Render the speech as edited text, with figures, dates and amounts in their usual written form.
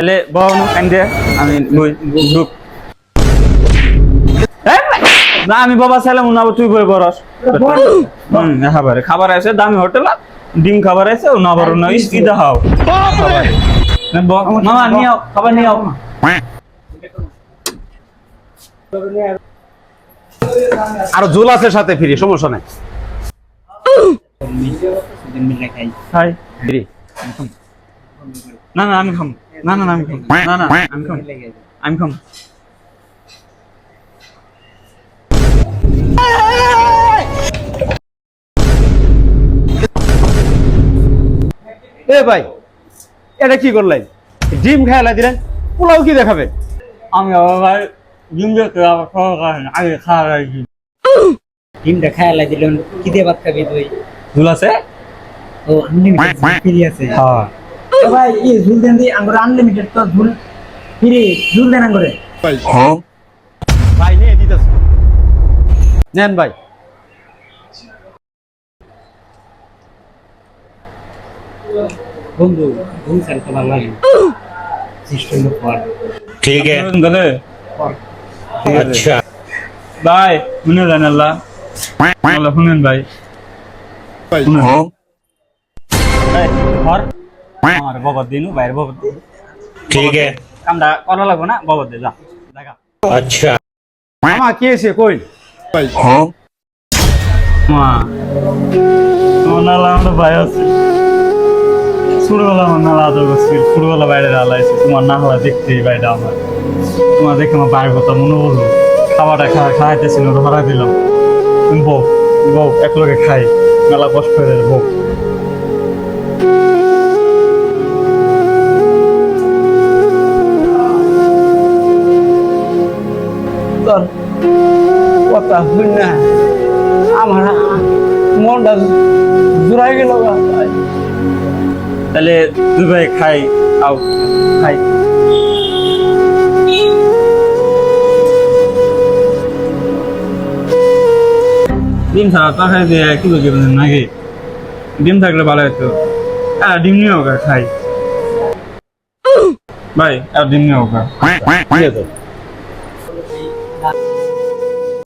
তাহলে বউনো কান্দে আমি গ্রুপ না আমি বাবা ছেলে মনে তুই বই বরস খাবার আছে দামি হোটেল ডিম খাবার আছে ও না বড় না স্কি দাও মামা নিও খাবার নিও আর ঝোল আছে সাথে ফ্রি সমস্যা নাই হাই না না আমি খাম না না আমি খাম না না আমি খাম এ ভাই এটা কি করলেন ডিম খাইলা দিলেন পোলাও কি দেখাবে আমি ভাই ডিম দেখতে খাওয়া খান আগে খাওয়া রাখি ডিমটা খাইলা দিলেন কি দিয়ে ভাত খাবি তুই ঝুল আছে ও আনলিমিটেড ফ্রি আছে হ্যাঁ এ ভাই এই ঝুল দেন দি আঙ্গুর আনলিমিটেড তো ঝুল ফ্রি ঝুল দেন আঙ্গুরে ভাই নিয়ে দিতেছে নেন ভাই বন্ধু ঝুল স্যার তো ভালো লাগে সিস্টেম পর ठीक है গলে अच्छा ভাই শুনে জান আল্লাহ আল্লাহ শুনেন ভাই শুনেন ঘর আমার বগত দিনু বাইরে বগত দিন ठीक है কামটা করা লাগবো না বগত দে যা দেখা अच्छा মামা কি এসে কই মা তোমার নালা আমরা ভাই আছে ছোটবেলা আমার নালা আদর করছি ছোটবেলা বাইরে আলাইছি তোমার নালা দেখতে বাইরে আমার তোমার দেখে আমার বাইরের কথা মনে হলো খাবারটা খাইতেছিল ধরা দিলাম তুমি বউ বউ এক লোকে খাই মেলা কষ্ট হয়ে যায় বউ তোর কথা শুন না আমার মনটা জুড়াই গেল তাহলে দুই ভাই খাই আও খাই ডিম ছাড়া তরকারি দিয়ে কি বলছি নাকি ডিম থাকলে ভালো হতো ডিম নিয়ে হোক খাই ভাই আর ডিম নিয়ে হোক নিয়ে যাও